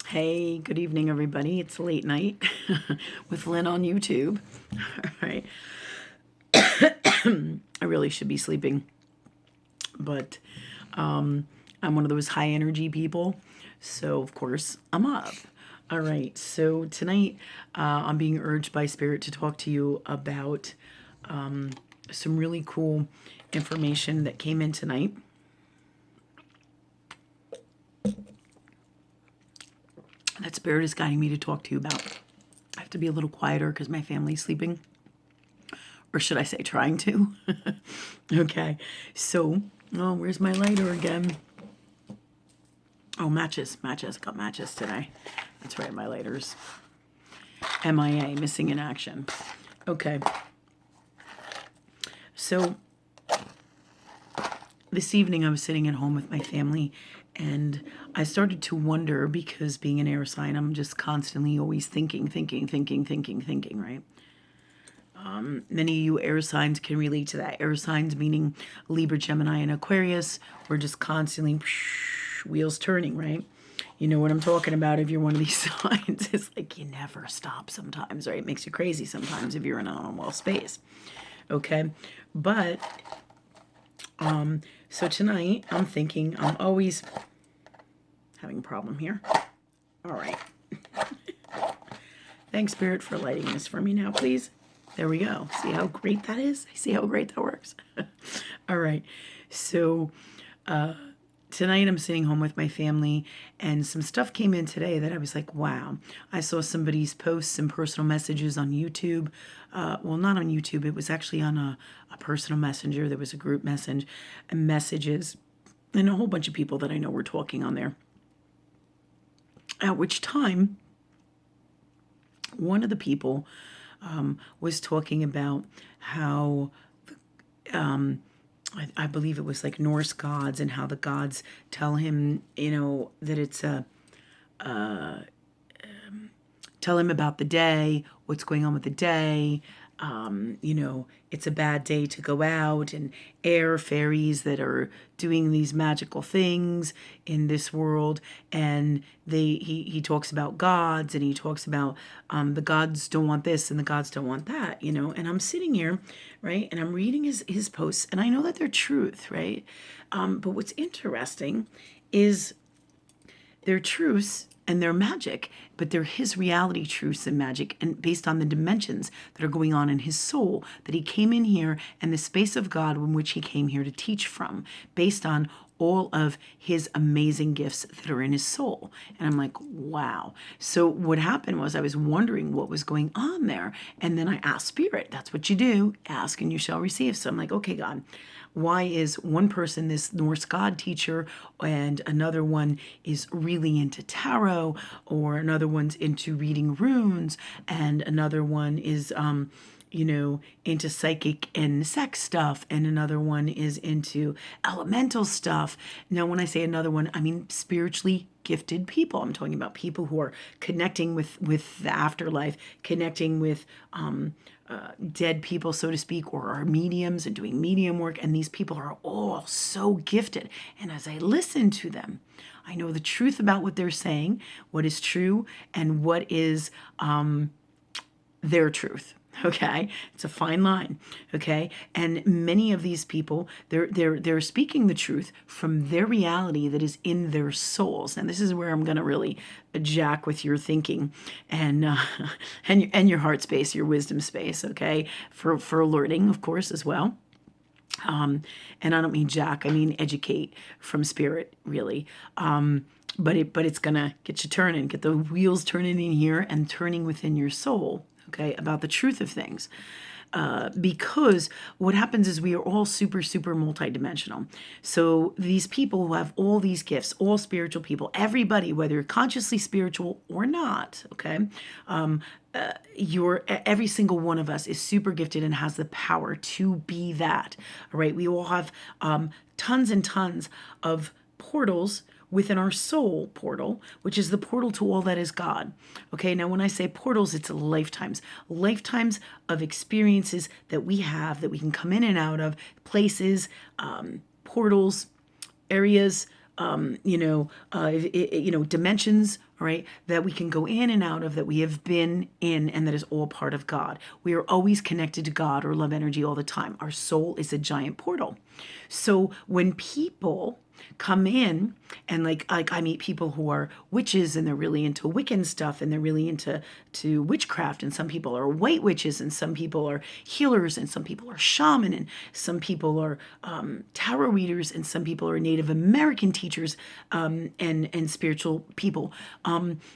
Hey, good evening, everybody. It's late night with Lynn on YouTube. All right. I really should be sleeping, but I'm one of those high energy people. So, of course, I'm up. All right. So, tonight I'm being urged by Spirit to talk to you about some really cool information that came in tonight. That Spirit is guiding me to talk to you about. I have to be a little quieter because my family's sleeping. Or should I say trying to? Okay. So, oh, where's my lighter again? Oh, matches. I got matches today. That's right, my lighters. MIA, missing in action. Okay. So, this evening I was sitting at home with my family and I started to wonder because being an air sign, I'm just constantly always thinking, right? Many of you air signs can relate to that. Air signs meaning Libra, Gemini, and Aquarius. We're just constantly wheels turning, right? You know what I'm talking about if you're one of these signs. It's like you never stop sometimes, right? It makes you crazy sometimes if you're in an unwell space. Okay? But, so tonight I'm thinking I'm always having a problem here. All right. Thanks, Spirit, for lighting this for me now, please. There we go. See how great that is? See how great that works? All right. So tonight I'm sitting home with my family and some stuff came in today that I was like, wow. I saw somebody's posts and personal messages on YouTube. Well, not on YouTube. It was actually on a personal messenger. There was a group message and messages and a whole bunch of people that I know were talking on there. At which time, one of the people was talking about how I believe it was like Norse gods and how the gods tell him, that it's tell him about the day, what's going on with the day. It's a bad day to go out, and air fairies that are doing these magical things in this world. And he talks about gods, and he talks about the gods don't want this and the gods don't want that, And I'm sitting here, right, and I'm reading his posts, and I know that they're truth, right? But what's interesting is they're truths and they're magic, but they're his reality truths and magic, and based on the dimensions that are going on in his soul, that he came in here and the space of God in which he came here to teach from, based on all of his amazing gifts that are in his soul. And I'm like, wow. So what happened was I was wondering what was going on there. And then I asked Spirit, that's what you do, ask and you shall receive. So I'm like, okay, God, why is one person this Norse god teacher and another one is really into tarot, or another one's into reading runes, and another one is into psychic and sex stuff, and another one is into elemental stuff. Now, when I say another one, I mean spiritually gifted people. I'm talking about people who are connecting with the afterlife, connecting with dead people, so to speak, or are mediums and doing medium work. And these people are all so gifted. And as I listen to them, I know the truth about what they're saying, what is true, and what is their truth. Okay, it's a fine line. Okay, and many of these people, they're speaking the truth from their reality that is in their souls. And this is where I'm going to really jack with your thinking and and your heart space, your wisdom space. Okay, for alerting, of course, as well. And I don't mean jack, I mean educate from Spirit, really. But it's gonna get you turning, get the wheels turning in here and turning within your soul, okay, about the truth of things. Because what happens is we are all super, super multidimensional. So these people who have all these gifts, all spiritual people, everybody, whether you're consciously spiritual or not, okay, every single one of us is super gifted and has the power to be that. All right, we all have tons and tons of portals within our soul portal, which is the portal to all that is God. Okay, now when I say portals, it's lifetimes of experiences that we have that we can come in and out of, places, portals, areas, dimensions, all right, that we can go in and out of, that we have been in, and that is all part of God. We are always connected to God or love energy all the time. Our soul is a giant portal. So when people come in, and like I meet people who are witches, and they're really into Wiccan stuff, and they're really into witchcraft, and some people are white witches, and some people are healers, and some people are shaman, and some people are tarot readers, and some people are Native American teachers, and spiritual people.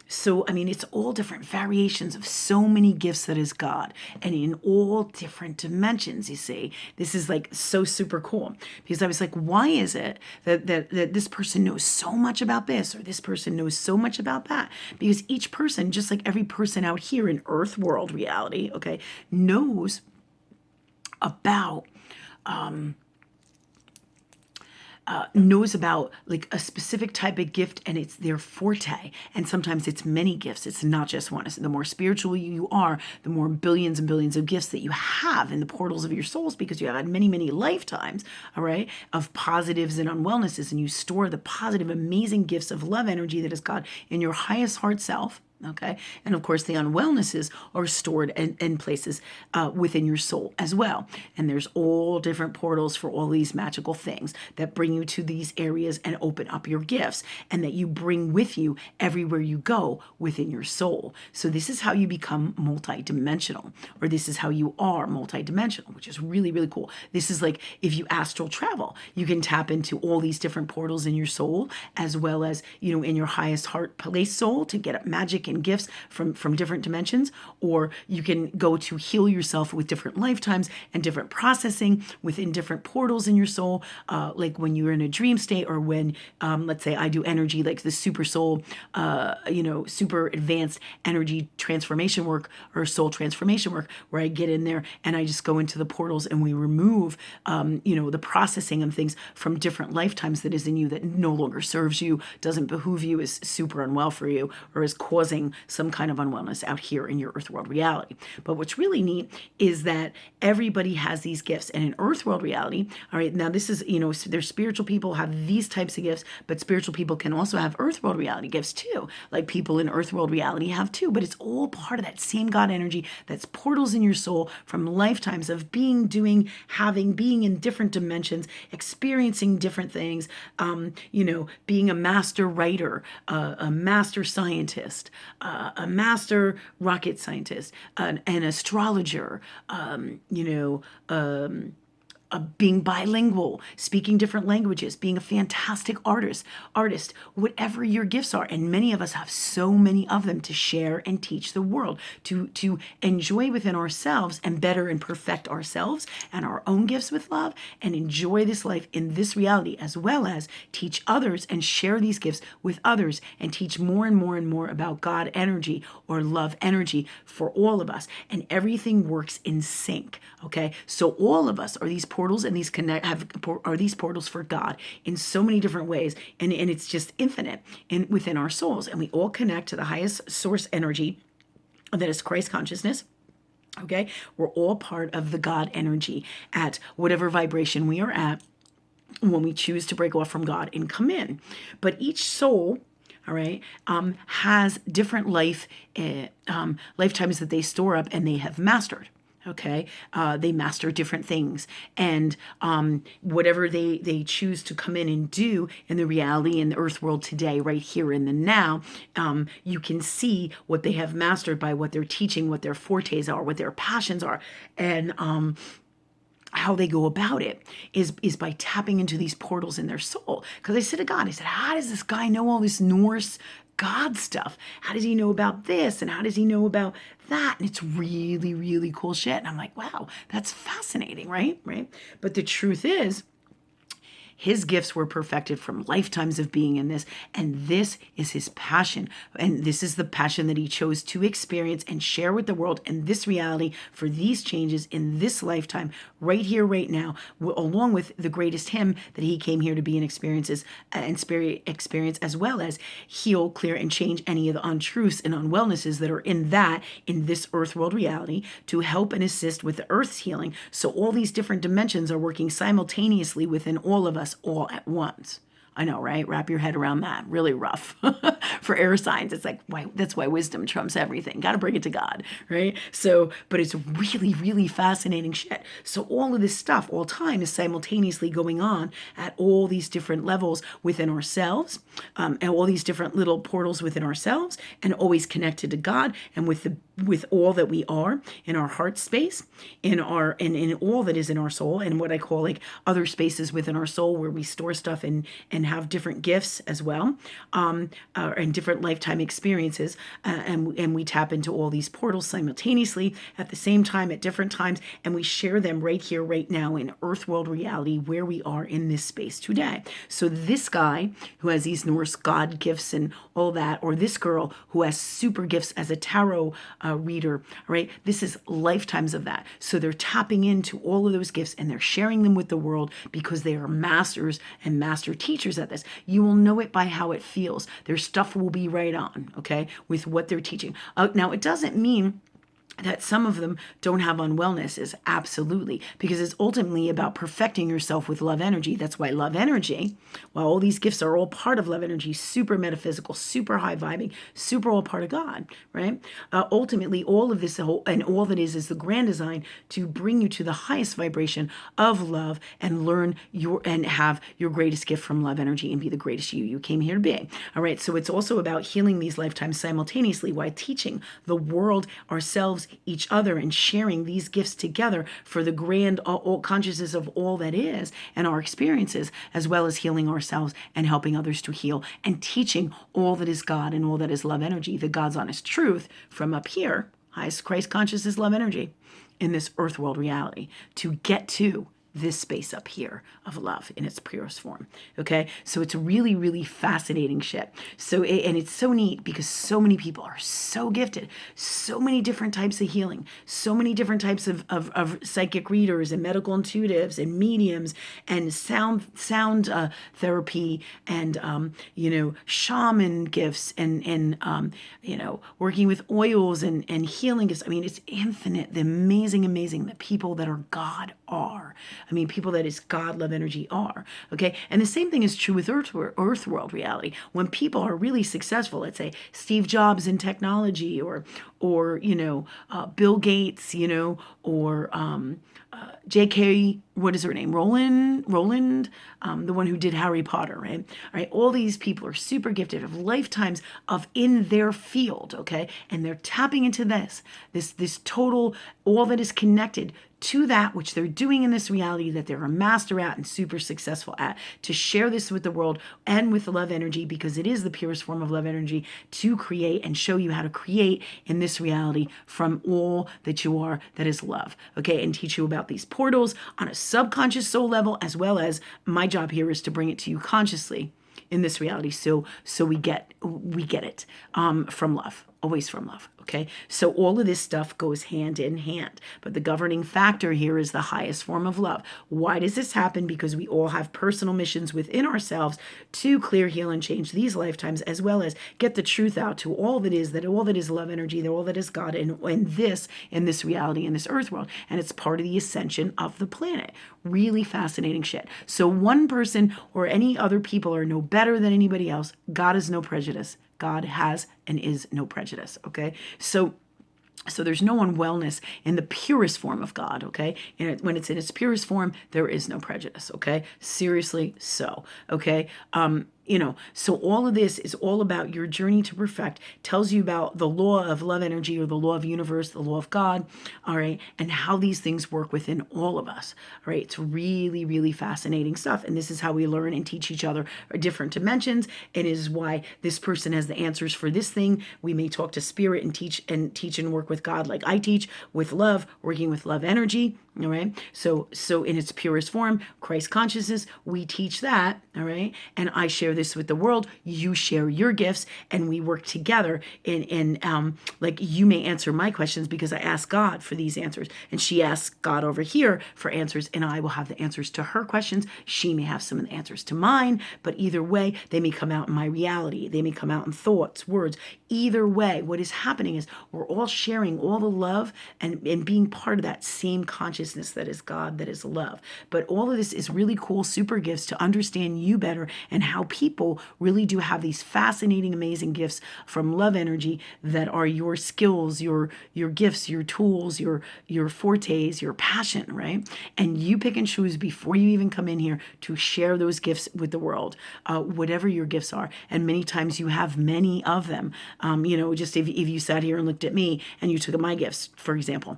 So I mean, it's all different variations of so many gifts that is God, and in all different dimensions. You see, this is like so super cool, because I was like, why is it that this person knows so much about this, or this person knows so much about that? Because each person, just like every person out here in earth world reality, okay, knows about like a specific type of gift, and it's their forte. And sometimes it's many gifts. It's not just one. The more spiritual you are, the more billions and billions of gifts that you have in the portals of your souls, because you have had many, many lifetimes, all right, of positives and unwellnesses, and you store the positive, amazing gifts of love energy that is God in your highest heart self. Okay. And of course, the unwellnesses are stored in places within your soul as well. And there's all different portals for all these magical things that bring you to these areas and open up your gifts, and that you bring with you everywhere you go within your soul. So this is how you become multidimensional, or this is how you are multidimensional, which is really, really cool. This is like if you astral travel, you can tap into all these different portals in your soul, as well as, in your highest heart place soul, to get up magic and gifts from different dimensions. Or you can go to heal yourself with different lifetimes and different processing within different portals in your soul, like when you're in a dream state, or when let's say I do energy, like the super soul, super advanced energy transformation work, or soul transformation work, where I get in there and I just go into the portals, and we remove the processing of things from different lifetimes that is in you, that no longer serves you, doesn't behoove you, is super unwell for you, or is causing some kind of unwellness out here in your earth world reality. But what's really neat is that everybody has these gifts. And in earth world reality, all right, now this is, there's spiritual people have these types of gifts, but spiritual people can also have earth world reality gifts too. Like people in earth world reality have too, but it's all part of that same God energy that's portals in your soul from lifetimes of being, doing, having, being in different dimensions, experiencing different things, being a master writer, a master scientist, a master rocket scientist, an astrologer, being bilingual, speaking different languages, being a fantastic artist, whatever your gifts are. And many of us have so many of them to share and teach the world, to enjoy within ourselves and better and perfect ourselves and our own gifts with love, and enjoy this life in this reality, as well as teach others and share these gifts with others, and teach more and more and more about God energy or love energy for all of us. And everything works in sync. Okay. So all of us are these portals, and these are these portals for God in so many different ways, and it's just infinite within our souls, and we all connect to the highest source energy that is Christ consciousness. Okay, we're all part of the God energy at whatever vibration we are at when we choose to break off from God and come in. But each soul, all right, has different lifetimes that they store up and they have mastered. Okay, they master different things, and whatever they choose to come in and do in the reality in the earth world today, right here in the now, you can see what they have mastered by what they're teaching, what their fortes are, what their passions are, and how they go about it is by tapping into these portals in their soul. Because I said to God, I said, how does this guy know all this Norse God stuff? How does he know about this? And how does he know about that? And it's really, really cool shit. And I'm like, wow, that's fascinating, right? But the truth is, his gifts were perfected from lifetimes of being in this, and this is his passion. And this is the passion that he chose to experience and share with the world in this reality for these changes in this lifetime, right here, right now, along with the greatest him that he came here to be and experience, as well as heal, clear, and change any of the untruths and unwellnesses that are in this earth world reality, to help and assist with the earth's healing. So all these different dimensions are working simultaneously within all of us, all at once. I know, right? Wrap your head around that. Really rough for air signs. It's like, why? That's why wisdom trumps everything. Got to bring it to God, right? So, but it's really, really fascinating shit. So all of this stuff, all time, is simultaneously going on at all these different levels within ourselves, and all these different little portals within ourselves, and always connected to God and with all that we are in our heart space, in all that is in our soul, and what I call like other spaces within our soul where we store stuff and have different gifts as well, and different lifetime experiences, and we tap into all these portals simultaneously at the same time at different times, and we share them right here, right now in Earth world reality where we are in this space today. So this guy who has these Norse god gifts and all that, or this girl who has super gifts as a tarot reader, right? This is lifetimes of that. So they're tapping into all of those gifts and they're sharing them with the world because they are masters and master teachers at this. You will know it by how it feels. Their stuff will be right on, okay, with what they're teaching. Now, it doesn't mean that some of them don't have unwellness, is absolutely, because it's ultimately about perfecting yourself with love energy. That's why love energy, while all these gifts are all part of love energy, super metaphysical, super high vibing, super all part of God, right? Ultimately, all of this and all that is the grand design to bring you to the highest vibration of love and learn and have your greatest gift from love energy and be the greatest you came here to be. All right. So it's also about healing these lifetimes simultaneously while teaching the world, ourselves, each other, and sharing these gifts together for the grand all consciousness of all that is and our experiences, as well as healing ourselves and helping others to heal and teaching all that is God and all that is love energy, the God's honest truth from up here, highest Christ consciousness, love energy in this earth world reality to get to this space up here of love in its purest form. Okay. So it's really, really fascinating shit. So, and it's so neat because so many people are so gifted, so many different types of healing, so many different types of psychic readers and medical intuitives and mediums and sound therapy and, shaman gifts and working with oils and healing gifts. I mean, it's infinite, the amazing the people that are God are. I mean, people that is God, love energy are, okay? And the same thing is true with Earth world reality. When people are really successful, let's say Steve Jobs in technology or Bill Gates, or J.K., what is her name? Roland, the one who did Harry Potter, right? All right, all these people are super gifted of lifetimes of in their field, okay? And they're tapping into this total, all that is connected to that which they're doing in this reality that they're a master at and super successful at, to share this with the world and with love energy, because it is the purest form of love energy to create and show you how to create in this reality from all that you are that is love, okay? And teach you about these portals on a subconscious soul level, as well as my job here is to bring it to you consciously in this reality. So we get it from love, always from love. Okay, so all of this stuff goes hand in hand, but the governing factor here is the highest form of love. Why does this happen? Because we all have personal missions within ourselves to clear, heal, and change these lifetimes, as well as get the truth out to all that is love energy, that all that is God, and in this reality, in this earth world, and it's part of the ascension of the planet. Really fascinating shit. So one person or any other people are no better than anybody else. God is no prejudice. God has and is no prejudice, okay? So there's no unwellness in the purest form of God, okay? And when it's in its purest form, there is no prejudice, okay? Seriously so, okay? So all of this is all about your journey to perfect, tells you about the law of love energy or the law of universe, the law of God, all right, and how these things work within all of us, all right? It's really, really fascinating stuff. And this is how we learn and teach each other different dimensions. It is why this person has the answers for this thing. We may talk to spirit and teach and work with God like I teach with love, working with love energy, all right? So in its purest form, Christ consciousness, we teach that, all right? And I share this with the world, you share your gifts, and we work together in like you may answer my questions because I ask God for these answers, and she asks God over here for answers, and I will have the answers to her questions. She may have some of the answers to mine, but either way, they may come out in my reality. They may come out in thoughts, words. Either way, what is happening is we're all sharing all the love and being part of that same conscious consciousness that is God, that is love. But all of this is really cool, super gifts to understand you better and how people really do have these fascinating, amazing gifts from love energy that are your skills, your gifts, your tools, your fortes, your passion, right? And you pick and choose before you even come in here to share those gifts with the world, whatever your gifts are. And many times you have many of them. Just if you sat here and looked at me and you took my gifts, for example,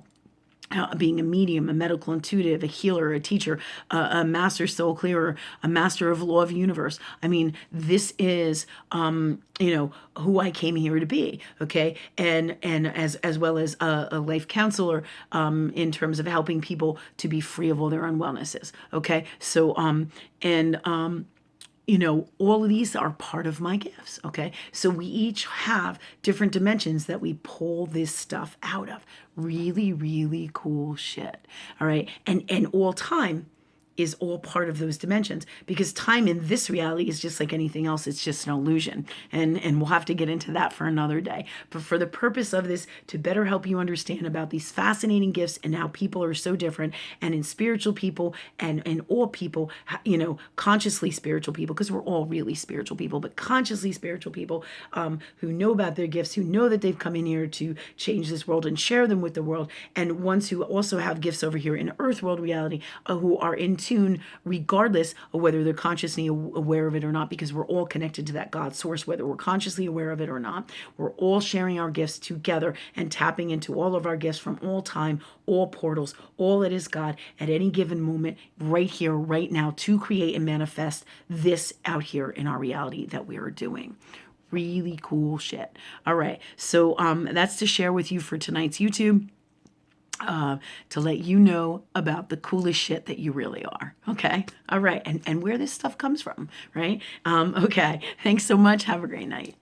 being a medium, a medical intuitive, a healer, a teacher, a master soul clearer, a master of law of universe. I mean, this is, who I came here to be. Okay. And as well as a life counselor, in terms of helping people to be free of all their unwellnesses. Okay. So, all of these are part of my gifts. Okay. So we each have different dimensions that we pull this stuff out of. Really, really cool shit. All right. And all time is all part of those dimensions, because time in this reality is just like anything else. It's just an illusion. And we'll have to get into that for another day. But for the purpose of this, to better help you understand about these fascinating gifts and how people are so different, and in spiritual people and all people, consciously spiritual people, because we're all really spiritual people, but consciously spiritual people, who know about their gifts, who know that they've come in here to change this world and share them with the world, and ones who also have gifts over here in earth world reality, who are in tune regardless of whether they're consciously aware of it or not, because we're all connected to that God source, whether we're consciously aware of it or not. We're all sharing our gifts together and tapping into all of our gifts from all time, all portals, all that is God at any given moment, right here, right now, to create and manifest this out here in our reality that we are doing. Really cool shit. All right. So that's to share with you for tonight's YouTube. To let you know about the coolest shit that you really are. Okay. All right. And where this stuff comes from. Right. Okay. Thanks so much. Have a great night.